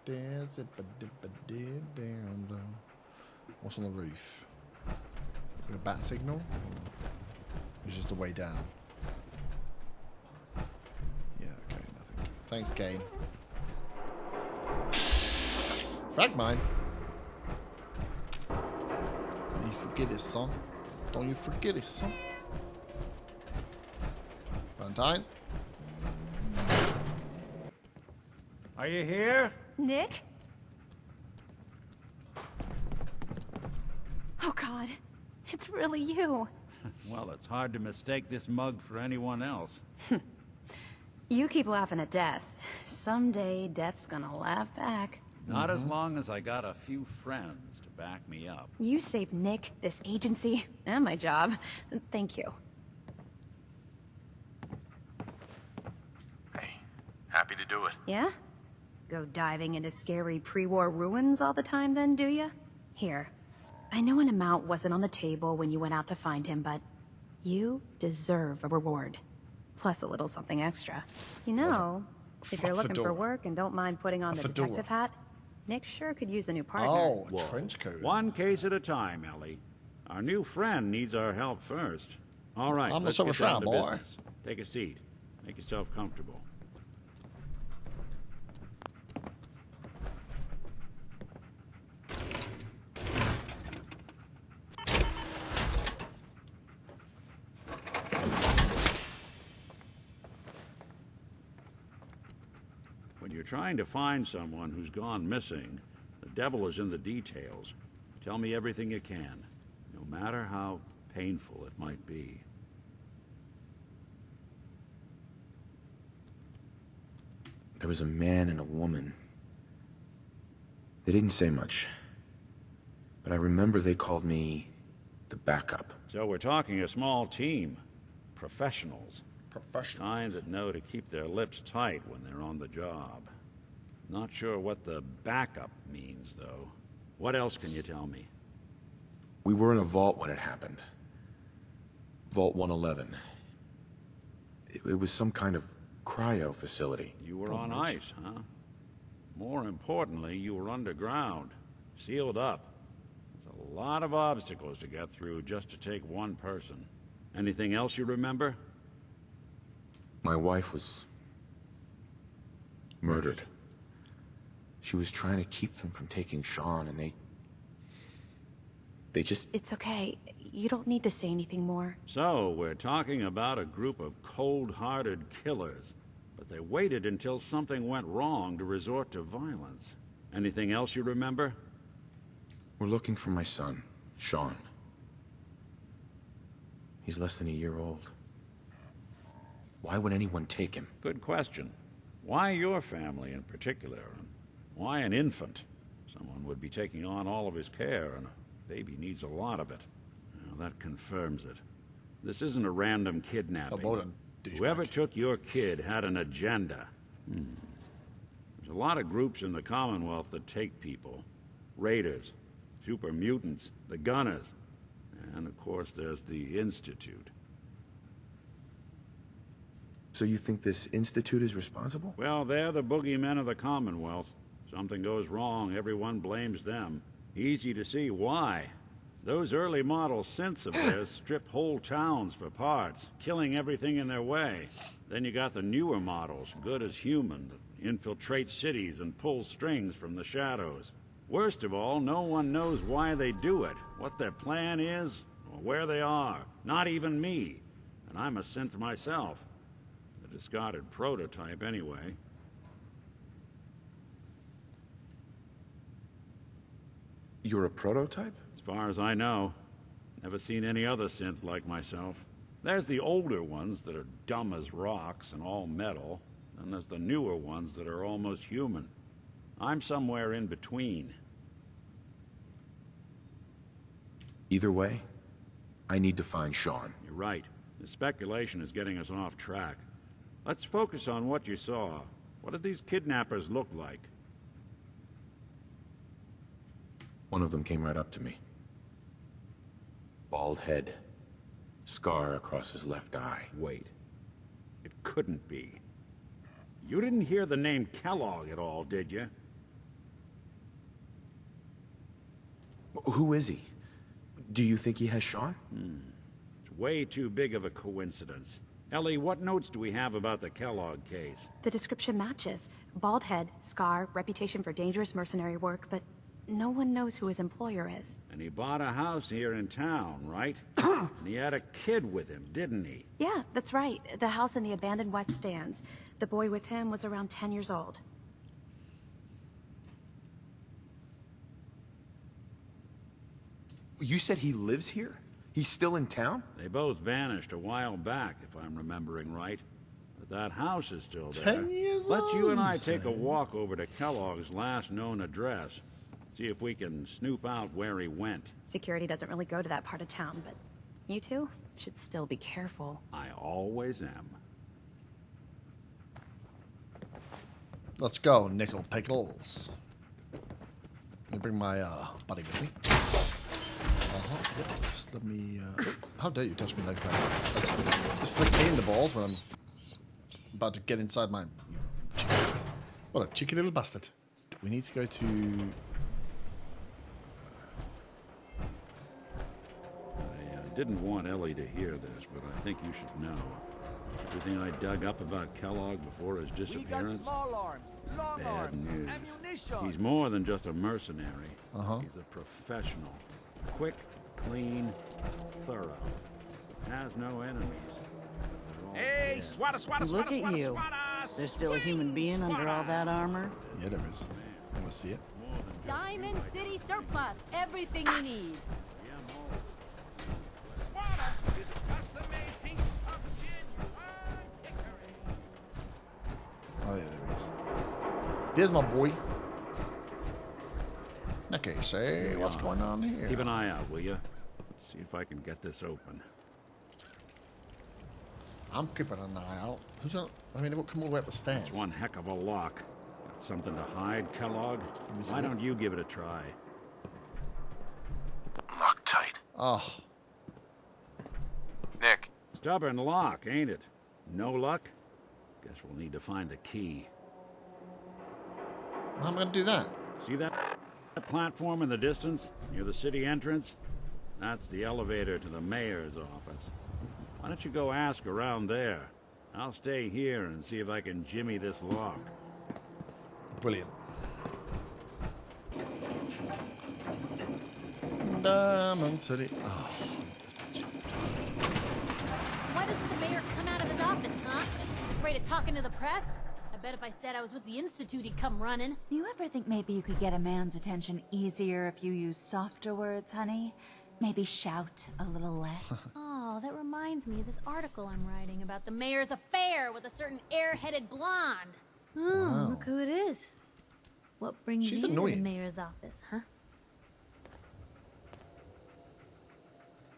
down low. What's on the roof? A bat signal? It's just a way down. Yeah, okay, nothing. Thanks, Kane. Frag mine. Don't you forget it, son. Don't you forget it, son. Valentine? Are you here? Nick? Oh God, it's really you. Well, it's hard to mistake this mug for anyone else. You keep laughing at death. Someday, death's gonna laugh back. Not as long as I got a few friends to back me up. You saved Nick, this agency, and my job. Thank you. Hey, happy to do it. Yeah? Go diving into scary pre-war ruins all the time then, do ya? Here. I know an amount wasn't on the table when you went out to find him, but you deserve a reward. Plus a little something extra. You know, if you're looking for work and don't mind putting on the detective hat, Nick sure could use a new partner. Oh, a trench coat. One case at a time, Ellie. Our new friend needs our help first. All right, I'm let's the get silver down to boy. business. Take a seat. Make yourself comfortable. When you're trying to find someone who's gone missing, the devil is in the details. Tell me everything you can, no matter how painful it might be. There was a man and a woman. They didn't say much. But I remember they called me the backup. So we're talking a small team. Professionals. Professional. Kind that know to keep their lips tight when they're on the job. Not sure what the backup means, though. What else can you tell me? We were in a vault when it happened. Vault 111. It was some kind of cryo facility. You were on ice, huh? More importantly, you were underground. Sealed up. There's a lot of obstacles to get through just to take one person. Anything else you remember? My wife was murdered. She was trying to keep them from taking Sean, and they just... It's okay. You don't need to say anything more. So, we're talking about a group of cold-hearted killers, but they waited until something went wrong to resort to violence. Anything else you remember? We're looking for my son, Sean. He's less than a year old. Why would anyone take him? Good question. Why your family in particular? And why an infant? Someone would be taking on all of his care, and a baby needs a lot of it. Well, that confirms it. This isn't a random kidnapping. Whoever took your kid had an agenda. There's a lot of groups in the Commonwealth that take people. Raiders, super mutants, the Gunners, and of course there's the Institute. So you think this Institute is responsible? Well, they're the boogeymen of the Commonwealth. Something goes wrong, everyone blames them. Easy to see why. Those early model synths of theirs stripped whole towns for parts, killing everything in their way. Then you got the newer models, good as human, that infiltrate cities and pull strings from the shadows. Worst of all, no one knows why they do it, what their plan is, or where they are. Not even me. And I'm a synth myself. A discarded prototype, anyway. You're a prototype? As far as I know. Never seen any other synth like myself. There's the older ones that are dumb as rocks and all metal. Then there's the newer ones that are almost human. I'm somewhere in between. Either way, I need to find Sean. You're right. The speculation is getting us off track. Let's focus on what you saw. What did these kidnappers look like? One of them came right up to me. Bald head. Scar across his left eye. Wait. It couldn't be. You didn't hear the name Kellogg at all, did you? Who is he? Do you think he has Sean? It's way too big of a coincidence. Ellie, what notes do we have about the Kellogg case? The description matches. Bald head, scar, reputation for dangerous mercenary work, but no one knows who his employer is. And he bought a house here in town, right? And he had a kid with him, didn't he? Yeah, that's right. The house in the abandoned West Stands. The boy with him was around 10 years old. You said he lives here? He's still in town? They both vanished a while back, if I'm remembering right. But that house is still there. 10 years Let's you and I old, take a say. walk over to Kellogg's last known address. See if we can snoop out where he went. Security doesn't really go to that part of town, but you two should still be careful. I always am. Let's go, Nickel Pickles. Let me bring my buddy with me. Yep, just let me. How dare you touch me like that? Just flick me in the balls when I'm about to get inside my. What a cheeky little bastard. We need to go to. I didn't want Ellie to hear this, but I think you should know. Everything I dug up about Kellogg before his disappearance. Bad news. He's more than just a mercenary. He's a professional. Quick, clean, thorough. Has no enemies. Hey, swata, swata, Look swata, at swata, you. swata. There's still a human being under all that armor? Yeah, there is. I want to see it. Diamond City Surplus. Everything you need. Swata is a custom-made piece of genuine hickory. Oh yeah, there he is. There's my boy. Okay, say what's going on here? Keep an eye out, will you? See if I can get this open. I'm keeping an eye out. Who's on? I mean, they'll come all the way up the stairs. It's one heck of a lock. Got something to hide, Kellogg? me see Why it. don't you give it a try? Locked tight. Oh, Nick. Stubborn lock, ain't it? No luck? Guess we'll need to find the key. how am I going to do that? See that platform in the distance, near the city entrance? That's the elevator to the mayor's office. Why don't you go ask around there? I'll stay here and see if I can jimmy this lock. Brilliant. Diamond City. Oh, Why doesn't the mayor come out of his office, huh? He's afraid of talking to the press? I bet if I said I was with the Institute, he'd come running. Do you ever think maybe you could get a man's attention easier if you use softer words, honey? Maybe shout a little less? Oh, that reminds me of this article I'm writing about the mayor's affair with a certain airheaded blonde. Oh, Wow. look who it is. What brings She's you to annoying. the mayor's office, huh?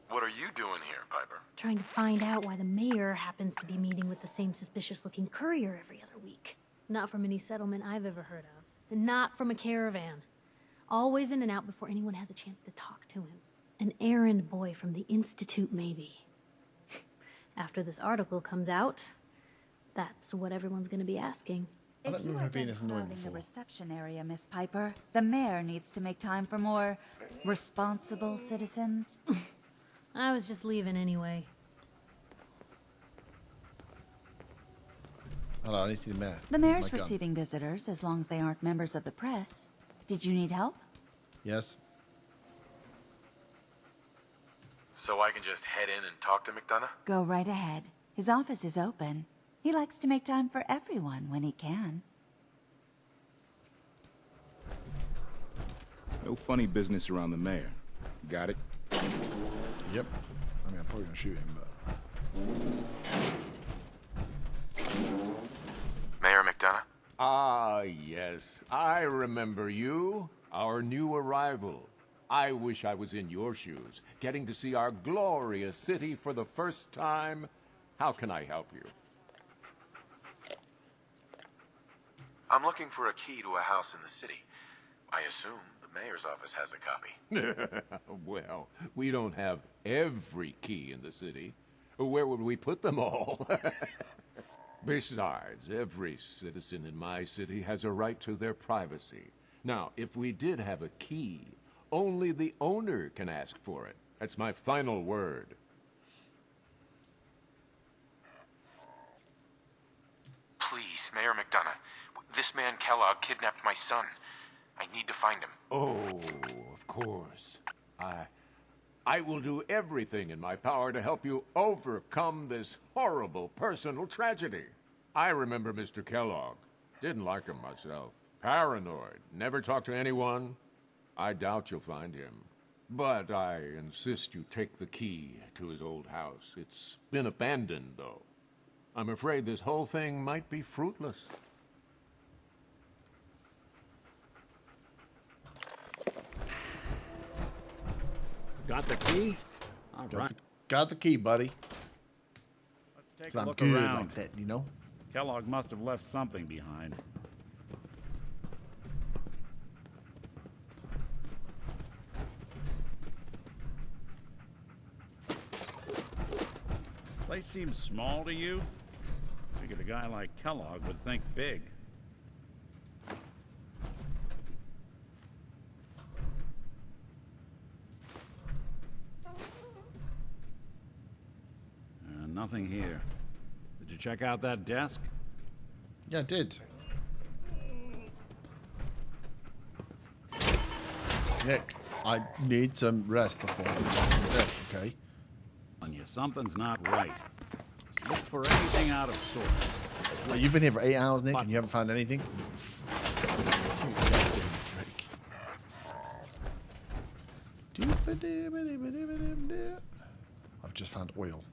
What are you doing here, Piper? Trying to find out why the mayor happens to be meeting with the same suspicious-looking courier every other week. Not from any settlement I've ever heard of. And not from a caravan. Always in and out before anyone has a chance to talk to him. An errand boy from the Institute, maybe. After this article comes out, that's what everyone's gonna be asking. I don't If you remember her are being done this annoying crowding the before. reception area, Miss Piper, the mayor needs to make time for more responsible citizens. I was just leaving anyway. Hello, I need to see the mayor. The My mayor's gun. receiving visitors as long as they aren't members of the press. Did you need help? Yes. So I can just head in and talk to McDonough? Go right ahead. His office is open. He likes to make time for everyone when he can. No funny business around the mayor. Got it? Yep. I mean, I'm probably gonna shoot him, but Mayor McDonough? Ah, yes. I remember you. Our new arrival. I wish I was in your shoes, getting to see our glorious city for the first time. How can I help you? I'm looking for a key to a house in the city. I assume the mayor's office has a copy. Well, we don't have every key in the city. Where would we put them all? Besides, every citizen in my city has a right to their privacy. Now, if we did have a key, only the owner can ask for it. That's my final word. Please, Mayor McDonough. This man Kellogg kidnapped my son. I need to find him. Oh, of course. I will do everything in my power to help you overcome this horrible personal tragedy. I remember Mr. Kellogg. Didn't like him myself. Paranoid. Never talked to anyone. I doubt you'll find him. But I insist you take the key to his old house. It's been abandoned, though. I'm afraid this whole thing might be fruitless. Got the key? All right. Got the key, buddy. Let's take 'Cause a I'm look good around. like that, you know? Kellogg must have left something behind. Place seems small to you? Figured a guy like Kellogg would think big. Nothing here. Did you check out that desk? Yeah, I did. Nick, I need some rest before I get back to the desk, okay? On you, something's not right. Look for anything out of sorts. Well, you've been here for 8 hours, Nick, and you haven't found anything? I've just found oil.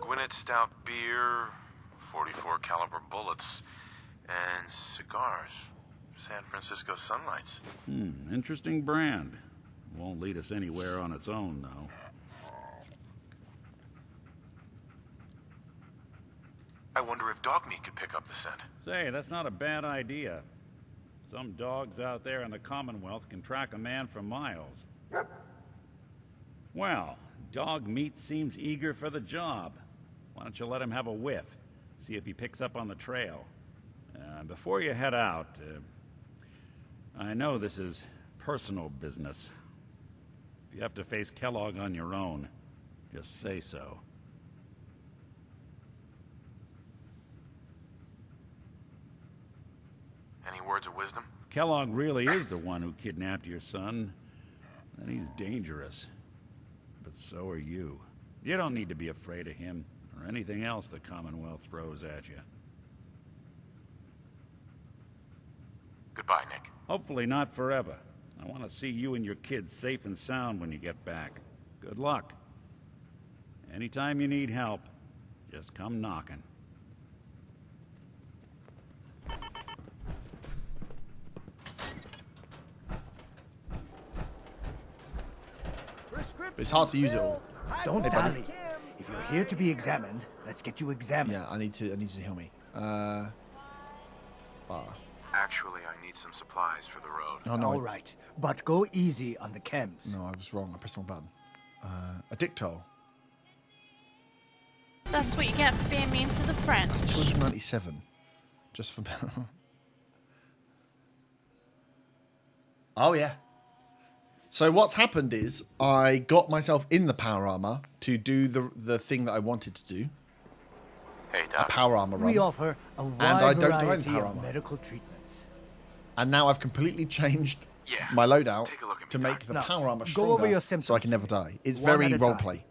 Gwinnett Stout beer, 44 caliber bullets, and cigars. San Francisco Sunlights. Interesting brand. Won't lead us anywhere on its own, though. I wonder if dog meat could pick up the scent. Say, that's not a bad idea. Some dogs out there in the Commonwealth can track a man for miles. Well, dog meat seems eager for the job. Why don't you let him have a whiff? See if he picks up on the trail. Before you head out, I know this is personal business. If you have to face Kellogg on your own, just say so. Any words of wisdom? Kellogg really is the one who kidnapped your son, and he's dangerous. But so are you. You don't need to be afraid of him or anything else the Commonwealth throws at you. Goodbye, Nick. Hopefully not forever. I want to see you and your kids safe and sound when you get back. Good luck. Anytime you need help, just come knocking. It's hard to use it all. Don't Hey, buddy. dally. If you're here to be examined, let's get you examined. Yeah, I need you to heal me. Bar. Actually, I need some supplies for the road. Oh, no. All right, but go easy on the chems. No, I was wrong. I pressed the wrong button. A dictol. That's what you get for being mean to the French. 297. Just for... Oh, yeah. So what's happened is I got myself in the power armor to do the thing that I wanted to do. Hey, A Doc. power armor run. We offer a wide I don't do any variety power of armor. medical treatments. And now I've completely changed Yeah. my loadout Take a look at me, to make Doc. the Now, power armor go stronger over your so I symptoms can never for me. die. It's One very at a time. roleplay.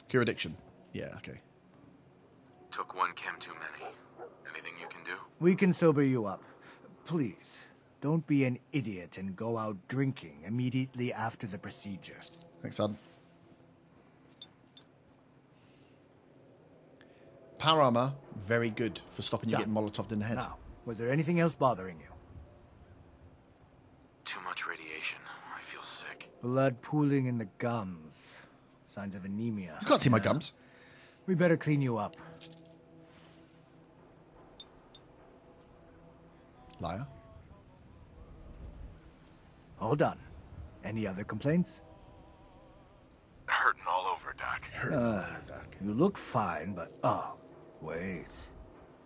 Cure addiction. Yeah, okay. Took one chem too many. Anything you can do? We can sober you up. Please, don't be an idiot and go out drinking immediately after the procedure. Thanks, son. Power armor, very good for stopping you Done. getting molotoved in the head. Now, was there anything else bothering you? Too much radiation. I feel sick. Blood pooling in the gums. Signs of anemia. You can't see my Yeah. gums. We better clean you up. Liar. All done. Any other complaints? Hurting all over, Doc. You look fine, but wait.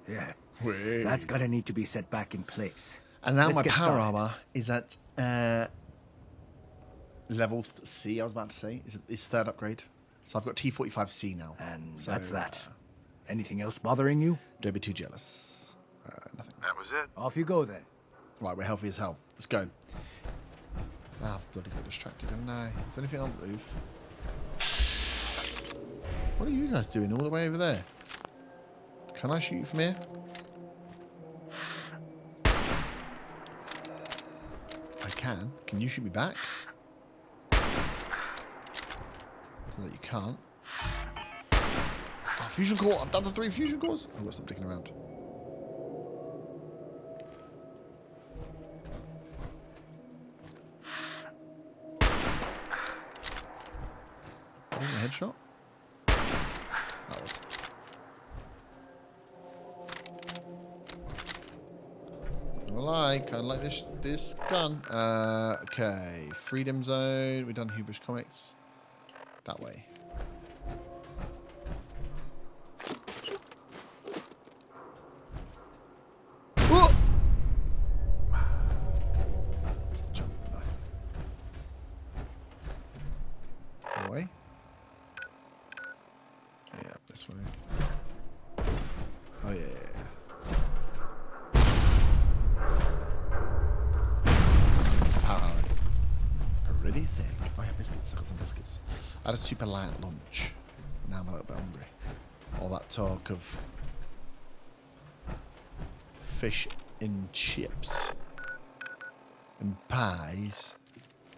Yeah. Wait. That's gonna need to be set back in place. And now Let's my get power started. armor is at level C, I was about to say. It's third upgrade. So I've got T45C now. And So, that's that. Anything else bothering you? Don't be too jealous. Nothing. That was it. Off you go then. Right, we're healthy as hell. Let's go. Ah, I've bloody got distracted, didn't I? Is there anything on the roof? What are you guys doing all the way over there? Can I shoot you from here? I can. Can you shoot me back? No, you can't. Oh, fusion core. I've done the 3 fusion cores. I've got to stop dicking around. A headshot? That was. I like this gun. Okay, Freedom Zone. We've done Hubris Comics. That way. Whoa! That's the jump, no. Away. Yeah, this way. Oh yeah. Pretty thick. Oh yeah, biscuits. I've got some biscuits. I had a super light lunch. Now I'm a little bit hungry. All that talk of fish and chips and pies.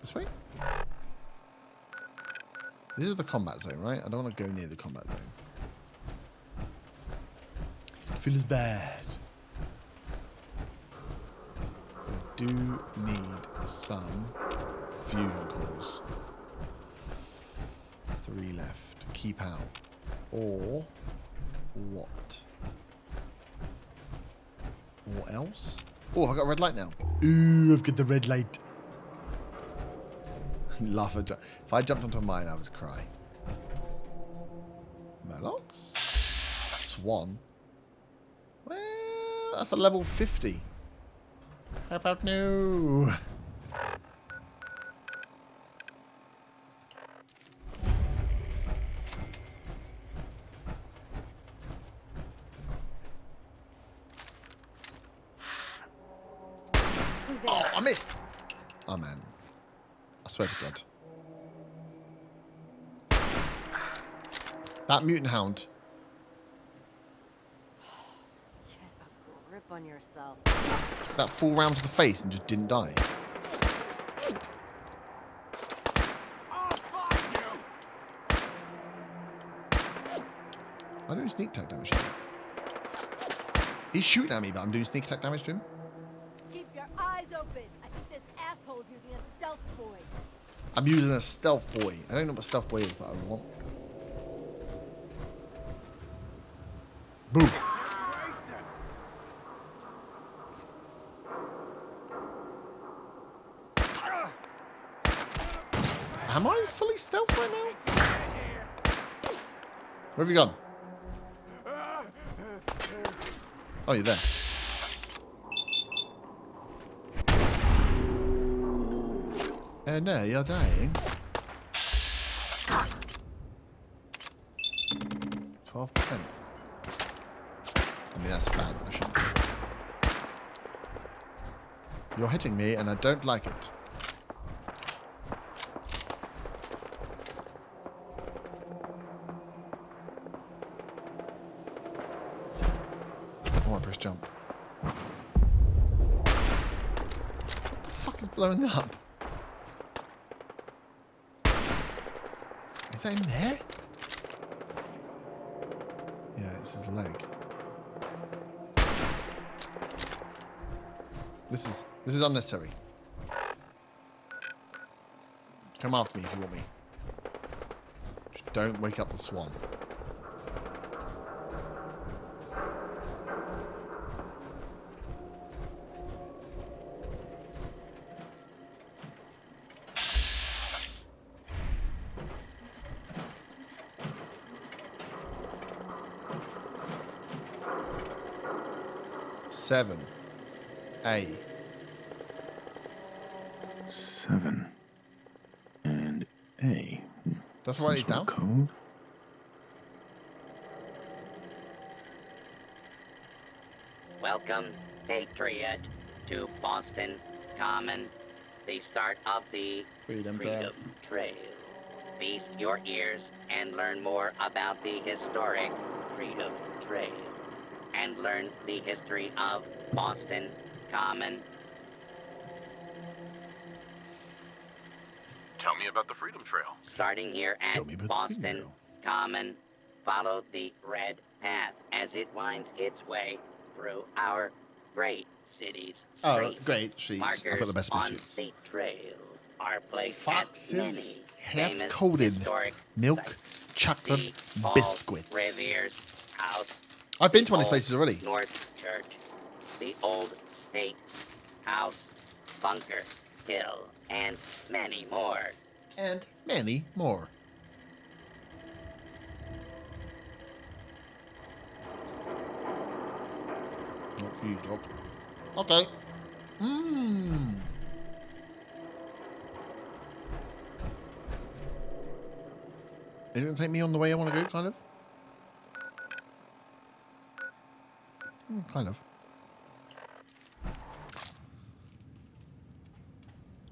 This way? This is the combat zone, right? I don't want to go near the combat zone. It feels bad. I do need some fusion cores. 3 left. Keep out. Or what? Or else? Oh, I've got a red light now. Ooh, I've got the red light. Laugh at. If I jumped onto mine, I would cry. Murlocs? Swan? Well, that's a level 50. How about no? Oh, I missed! Oh, man. I swear to God. That mutant hound. Get a grip on yourself. That full round to the face and just didn't die. I do sneak attack damage to him. He's shooting at me, but I'm doing sneak attack damage to him. Keep your eyes open. I think this asshole's using a stealth boy. I'm using a stealth boy. I don't know what stealth boy is, but I want. Boom. Am I fully stealth right now? Where have you gone? Oh, you're there. No, you're dying. 12%. I mean, that's bad. I shouldn't. You're hitting me, and I don't like it. Oh, I press jump. What the fuck is blowing up? Is that in there? Yeah, it's his leg. This is unnecessary. Come after me if you want me. Just don't wake up the swan. Seven. A. 7 and A. That's Some write it sort of down. Code. Welcome, Patriot, to Boston Common, the start of the Freedom Trail. Feast your ears and learn more about the historic Freedom Trail, and learn the history of Boston Common. Tell me about the Freedom Trail. Starting here at Boston Common, follow the red path as it winds its way through our great city's streets. Oh, great streets. I Markers thought the best on biscuits. the trail are placed Fox's at many famous half-coated historic milk sites. chocolate See Paul biscuits. Revere's house. I've been to the one of these old places already. North Church, the old State House, Bunker Hill, and many more. And many more. Not for you, dog. Okay. Mmm. Is it going to take me on the way I want to go, kind of? Kind of.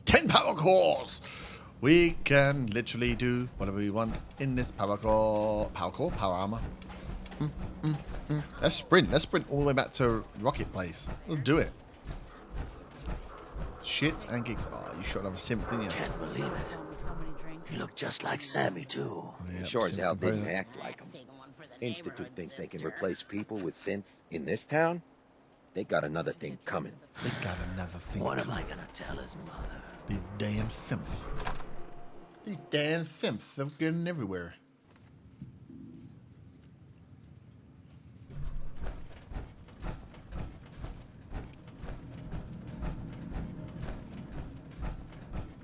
10 power cores! We can literally do whatever we want in this power core. Power armor. Let's sprint. Let's sprint all the way back to Rocket Place. Let's do it. Shits and gigs. Oh, you shot another synth, didn't you? Can't believe it. You look just like Sammy, too. Yep, Sure as synth hell didn't component. act like him. Institute thinks they can replace people with synths in this town? They got another thing coming. They got another thing. What am I gonna tell his mother? These damn synths. These damn synths. They're getting everywhere.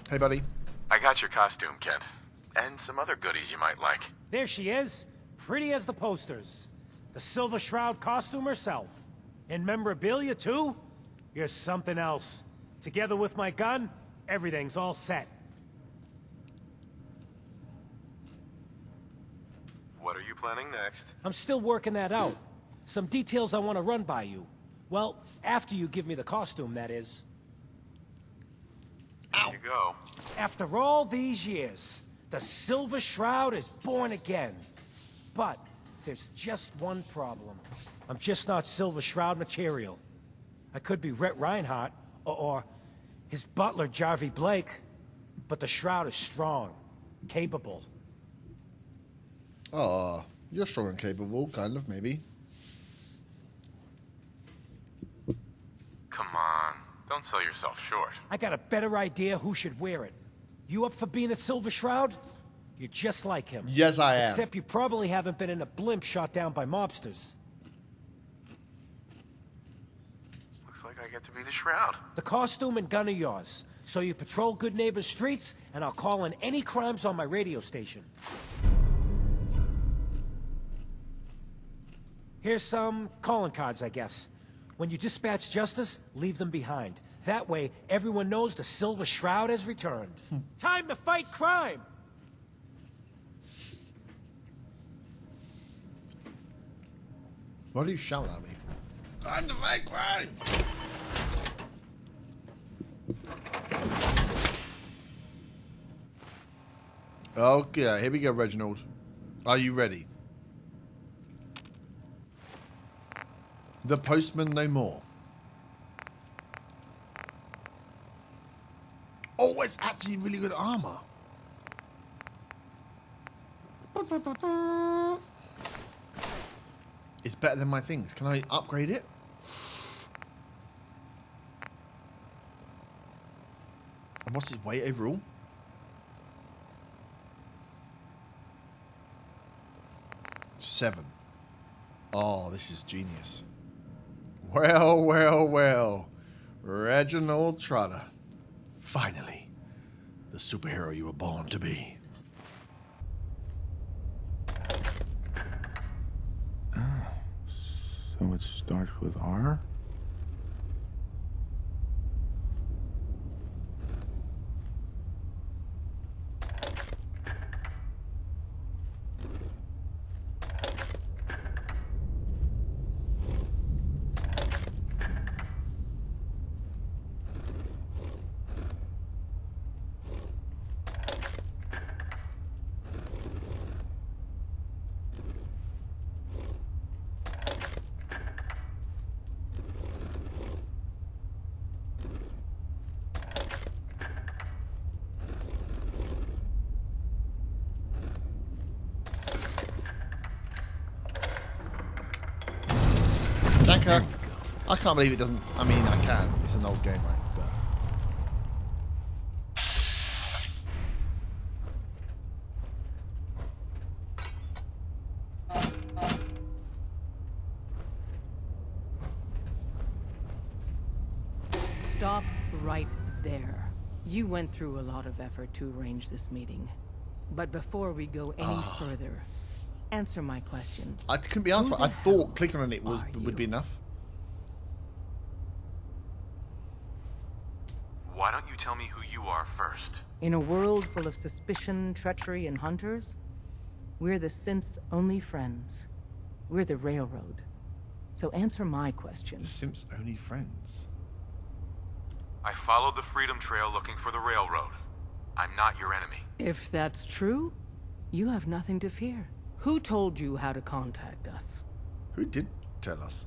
Hey, buddy. I got your costume, Kent. And some other goodies you might like. There she is, pretty as the posters. The Silver Shroud costume herself. And memorabilia, too? You're something else. Together with my gun, everything's all set. What are you planning next? I'm still working that out. Some details I want to run by you. Well, after you give me the costume, that is. There you go. After all these years, the Silver Shroud is born again. But there's just one problem. I'm just not Silver Shroud material. I could be Rhett Reinhardt, or his butler, Jarvie Blake. But the Shroud is strong, capable. Oh, you're strong and capable, kind of, maybe. Come on. Don't sell yourself short. I got a better idea who should wear it. You up for being a Silver Shroud? You're just like him. Yes, I am. Except you probably haven't been in a blimp shot down by mobsters. Looks like I get to be the Shroud. The costume and gun are yours. So you patrol Good Neighbor's streets, and I'll call in any crimes on my radio station. Here's some calling cards, I guess. When you dispatch justice, leave them behind. That way, everyone knows the Silver Shroud has returned. Time to fight crime! Why do you shout at me? Time to fight crime! Okay, here we go, Reginald. Are you ready? The postman no more. Oh, it's actually really good armor. It's better than my things. Can I upgrade it? And what's its weight overall? 7. Oh, this is genius. Well, well, well. Reginald Trotter. Finally. The superhero you were born to be. So it starts with R? Danker. I can't believe it doesn't. I mean, I can. It's an old game, right? But Stop right there. You went through a lot of effort to arrange this meeting. But before we go any further, answer my questions. I couldn't be answered. I thought clicking on it would be enough. Why don't you tell me who you are first? In a world full of suspicion, treachery, and hunters, we're the Synth's only friends. We're the Railroad. So answer my question. Synth's only friends? I followed the Freedom Trail looking for the Railroad. I'm not your enemy. If that's true, you have nothing to fear. Who told you how to contact us? Who did tell us?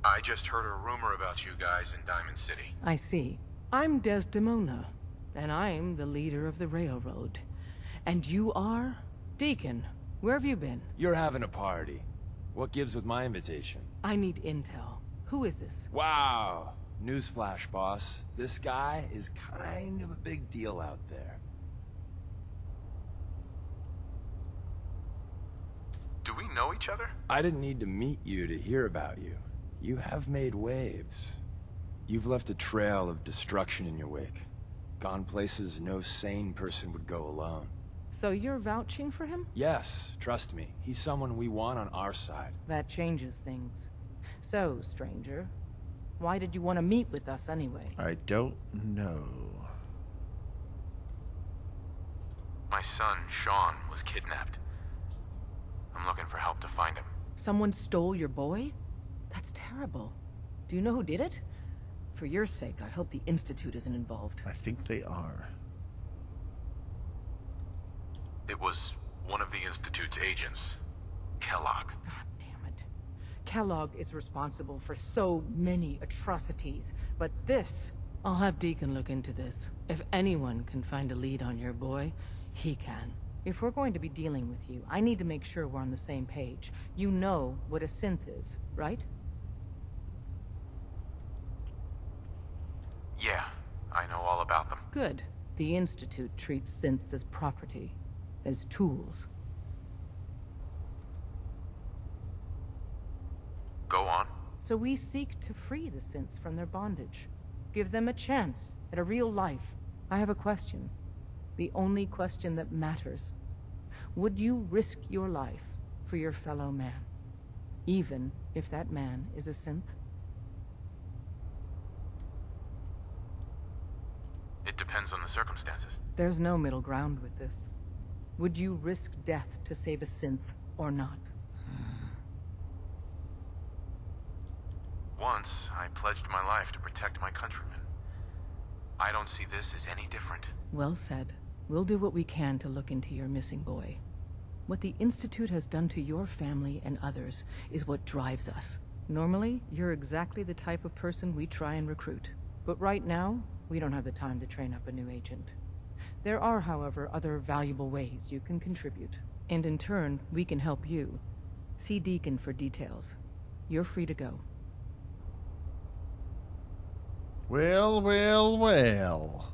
I just heard a rumor about you guys in Diamond City. I see. I'm Desdemona, and I'm the leader of the Railroad. And you are? Deacon, where have you been? You're having a party. What gives with my invitation? I need intel. Who is this? Wow. Newsflash, boss. This guy is kind of a big deal out there. Do we know each other? I didn't need to meet you to hear about you. You have made waves. You've left a trail of destruction in your wake. Gone places no sane person would go alone. So you're vouching for him? Yes, trust me. He's someone we want on our side. That changes things. So, stranger, why did you want to meet with us anyway? I don't know. My son, Sean, was kidnapped. I'm looking for help to find him. Someone stole your boy? That's terrible. Do you know who did it? For your sake, I hope the Institute isn't involved. I think they are. It was one of the Institute's agents, Kellogg. God damn it. Kellogg is responsible for so many atrocities, but this... I'll have Deacon look into this. If anyone can find a lead on your boy, he can. If we're going to be dealing with you, I need to make sure we're on the same page. You know what a synth is, right? Yeah, I know all about them. Good. The Institute treats synths as property, as tools. Go on. So we seek to free the synths from their bondage. Give them a chance at a real life. I have a question. The only question that matters. Would you risk your life for your fellow man? Even if that man is a synth? It depends on the circumstances. There's no middle ground with this. Would you risk death to save a synth or not? Once, I pledged my life to protect my countrymen. I don't see this as any different. Well said. We'll do what we can to look into your missing boy. What the Institute has done to your family and others is what drives us. Normally, you're exactly the type of person we try and recruit. But right now, we don't have the time to train up a new agent. There are, however, other valuable ways you can contribute. And in turn, we can help you. See Deacon for details. You're free to go. Well, well, well.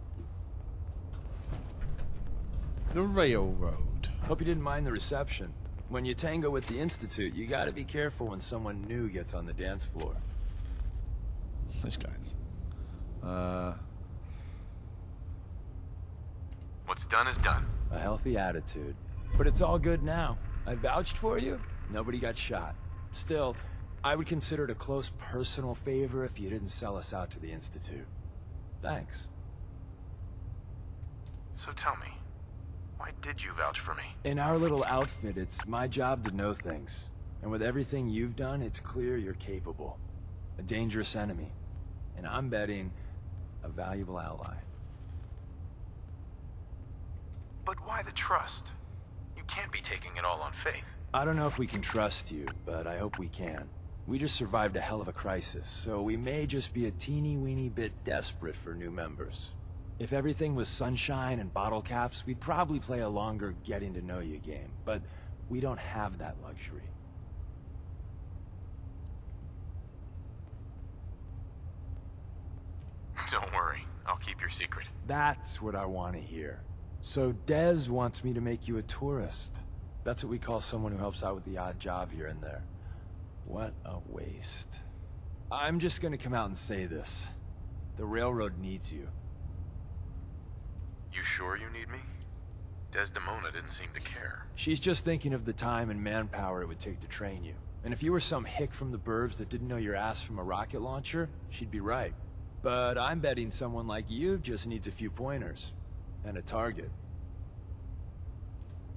The Railroad. Hope you didn't mind the reception. When you tango with the Institute, you gotta be careful when someone new gets on the dance floor. These guys. What's done is done. A healthy attitude. But it's all good now. I vouched for you. Nobody got shot. Still, I would consider it a close personal favor if you didn't sell us out to the Institute. Thanks. So tell me, why did you vouch for me? In our little outfit, it's my job to know things. And with everything you've done, it's clear you're capable. A dangerous enemy. And I'm betting, a valuable ally. But why the trust? You can't be taking it all on faith. I don't know if we can trust you, but I hope we can. We just survived a hell of a crisis, so we may just be a teeny-weeny bit desperate for new members. If everything was sunshine and bottle caps, we'd probably play a longer getting-to-know-you game. But We don't have that luxury. Don't worry, I'll keep your secret. That's what I want to hear. So Dez wants me to make you a tourist. That's what we call someone who helps out with the odd job here and there. What a waste. I'm just gonna come out and say this. The railroad needs you. You sure you need me? Desdemona didn't seem to care. She's just thinking of the time and manpower it would take to train you. And if you were some hick from the burbs that didn't know your ass from a rocket launcher, she'd be right. But I'm betting someone like you just needs a few pointers. And a target.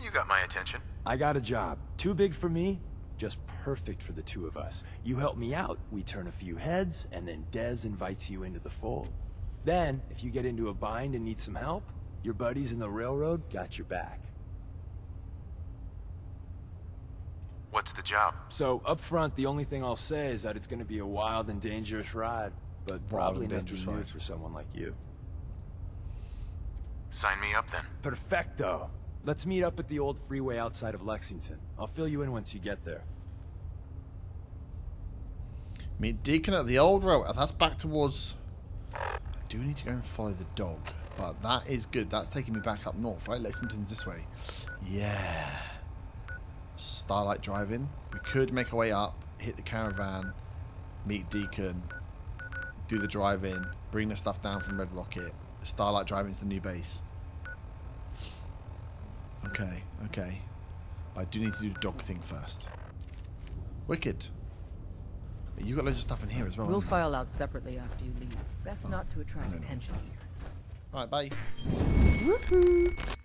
You got my attention. I got a job. Too big for me, just perfect for the two of us. You help me out, we turn a few heads, and then Dez invites you into the fold. Then, if you get into a bind and need some help, your buddies in the railroad got your back. What's the job? So, up front, the only thing I'll say is that it's gonna be a wild and dangerous ride, but probably nothing new for someone like you. Sign me up then. Perfecto. Let's meet up at the old freeway outside of Lexington. I'll fill you in once you get there. Meet Deacon at the old road. That's back towards... I do need to go and follow the dog. But that is good. That's taking me back up north, right? Lexington's this way. Yeah. Starlight Drive-In. We could make our way up, hit the caravan, meet Deacon, do the drive-in, bring the stuff down from Red Rocket. Starlight Drive-In's the new base. Okay, okay. But I do need to do the dog thing first. Wicked. You got loads of stuff in here as well. We'll file out separately after you leave. Best not to attract attention here. Alright, bye. Woohoo!